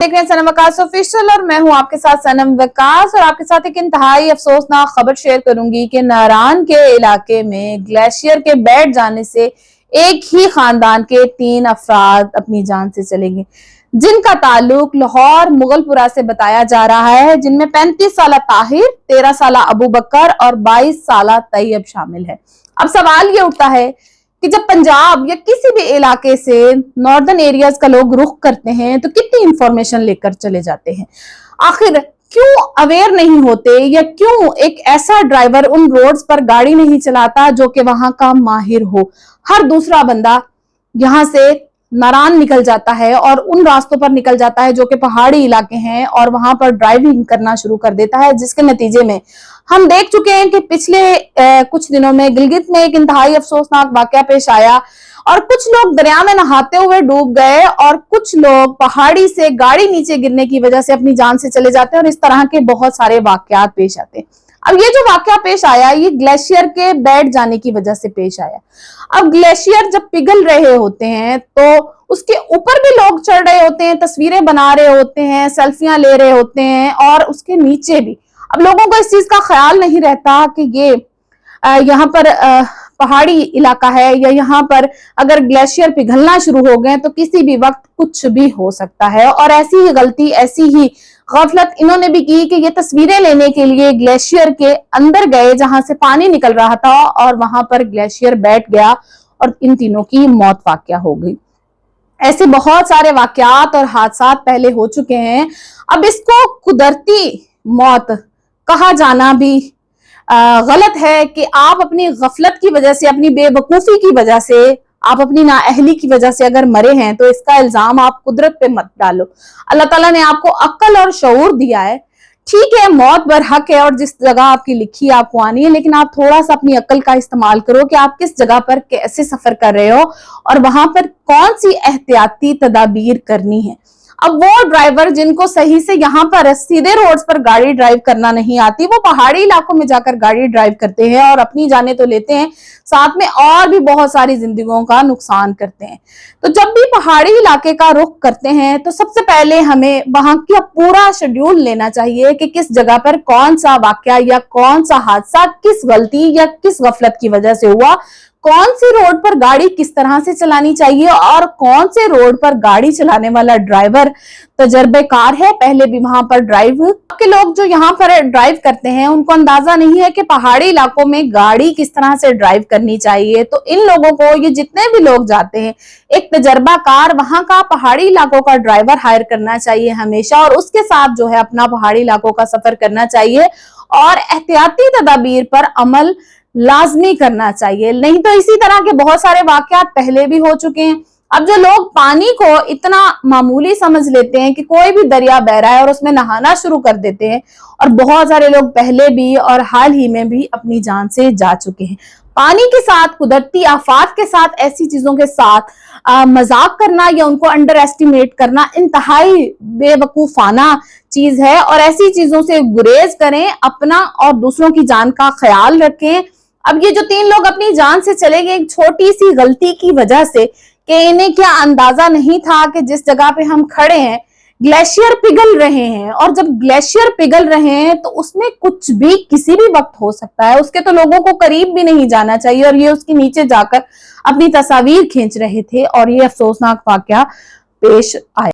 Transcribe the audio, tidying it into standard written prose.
देख रहे हैं सनम वकास ऑफिशियल और मैं हूं आपके साथ सनम वकास। और आपके साथ एक इंतहाई अफसोसनाक खबर शेयर करूंगी कि नारान के इलाके में ग्लेशियर के बैठ जाने से एक ही खानदान के 3 अफराद अपनी जान से चले गए, जिनका ताल्लुक लाहौर मुगलपुरा से बताया जा रहा है, जिनमें 35 साल ताहिर, 13 साल अबू बकर और 22 साल तैयब शामिल है। अब सवाल ये उठता है कि जब पंजाब या किसी भी इलाके से नॉर्दर्न एरियाज का लोग रुख करते हैं तो कितनी इंफॉर्मेशन लेकर चले जाते हैं। आखिर क्यों अवेयर नहीं होते या क्यों एक ऐसा ड्राइवर उन रोड्स पर गाड़ी नहीं चलाता जो कि वहां का माहिर हो। हर दूसरा बंदा यहां से नारान निकल जाता है और उन रास्तों पर निकल जाता है जो कि पहाड़ी इलाके हैं और वहां पर ड्राइविंग करना शुरू कर देता है, जिसके नतीजे में हम देख चुके हैं कि पिछले कुछ दिनों में गिलगित में एक इंतहाई अफसोसनाक वाकया पेश आया और कुछ लोग दरिया में नहाते हुए डूब गए और कुछ लोग पहाड़ी से गाड़ी नीचे गिरने की वजह से अपनी जान से चले जाते हैं और इस तरह के बहुत सारे वाकयात पेश आते हैं। अब ये जो वाकया पेश आया ये ग्लेशियर के बैठ जाने की वजह से पेश आया। अब ग्लेशियर जब पिघल रहे होते हैं तो उसके ऊपर भी लोग चढ़ रहे होते हैं, तस्वीरें बना रहे होते हैं, सेल्फियां ले रहे होते हैं और उसके नीचे भी। अब लोगों को इस चीज का ख्याल नहीं रहता कि ये यहाँ पर पहाड़ी इलाका है या यहाँ पर अगर ग्लेशियर पिघलना शुरू हो गए तो किसी भी वक्त कुछ भी हो सकता है। और ऐसी ही गलती, ऐसी ही गफलत इन्होंने भी की कि ये तस्वीरें लेने के लिए ग्लेशियर के अंदर गए जहां से पानी निकल रहा था और वहां पर ग्लेशियर बैठ गया और इन तीनों की मौत वाकया हो गई। ऐसे बहुत सारे वाकयात और हादसात पहले हो चुके हैं। अब इसको कुदरती मौत कहा जाना भी गलत है कि आप अपनी गफलत की वजह से, अपनी बेवकूफी की वजह से, आप अपनी नाअहली की वजह से अगर मरे हैं तो इसका इल्जाम आप कुदरत पे मत डालो। अल्लाह ताला ने आपको अक्ल और शऊर दिया है, ठीक है मौत बरहक है और जिस जगह आपकी लिखी है आपको आनी है, लेकिन आप थोड़ा सा अपनी अक्ल का इस्तेमाल करो कि आप किस जगह पर कैसे सफर कर रहे हो और वहां पर कौन सी एहतियाती तदाबीर करनी है। अब वो ड्राइवर जिनको सही से यहाँ पर सीधे रोड्स पर गाड़ी ड्राइव करना नहीं आती, वो पहाड़ी इलाकों में जाकर गाड़ी ड्राइव करते हैं और अपनी जाने तो लेते हैं, साथ में और भी बहुत सारी जिंदगियों का नुकसान करते हैं। तो जब भी पहाड़ी इलाके का रुख करते हैं तो सबसे पहले हमें वहां का पूरा शेड्यूल लेना चाहिए कि किस जगह पर कौन सा वाकया या कौन सा हादसा किस गलती या किस गफलत की वजह से हुआ, कौन सी रोड पर गाड़ी किस तरह से चलानी चाहिए और कौन से रोड पर गाड़ी चलाने वाला ड्राइवर तजर्बेकार है, पहले भी वहां पर ड्राइव के लोग जो यहाँ पर ड्राइव करते हैं उनको अंदाजा नहीं है कि पहाड़ी इलाकों में गाड़ी किस तरह से ड्राइव करनी चाहिए। तो इन लोगों को, ये जितने भी लोग जाते हैं, एक तजर्बाकार वहां का पहाड़ी इलाकों का ड्राइवर हायर करना चाहिए हमेशा और उसके साथ जो है अपना पहाड़ी इलाकों का सफर करना चाहिए और एहतियाती तदाबीर पर अमल लाजमी करना चाहिए। नहीं तो इसी तरह के बहुत सारे वाकयात पहले भी हो चुके हैं। अब जो लोग पानी को इतना मामूली समझ लेते हैं कि कोई भी दरिया बह रहा है और उसमें नहाना शुरू कर देते हैं, और बहुत सारे लोग पहले भी और हाल ही में भी अपनी जान से जा चुके हैं। पानी के साथ, कुदरती आफात के साथ, ऐसी चीजों के साथ मजाक करना या उनको अंडर एस्टिमेट करना इंतहाई बेवकूफाना चीज है और ऐसी चीजों से गुरेज करें, अपना और दूसरों की जान का ख्याल रखें। अब ये जो 3 लोग अपनी जान से चले गए एक छोटी सी गलती की वजह से, कि इन्हें क्या अंदाजा नहीं था कि जिस जगह पे हम खड़े हैं ग्लेशियर पिघल रहे हैं और जब ग्लेशियर पिघल रहे हैं तो उसमें कुछ भी किसी भी वक्त हो सकता है। उसके तो लोगों को करीब भी नहीं जाना चाहिए और ये उसके नीचे जाकर अपनी तस्वीर खींच रहे थे और ये अफसोसनाक वाकया पेश आया।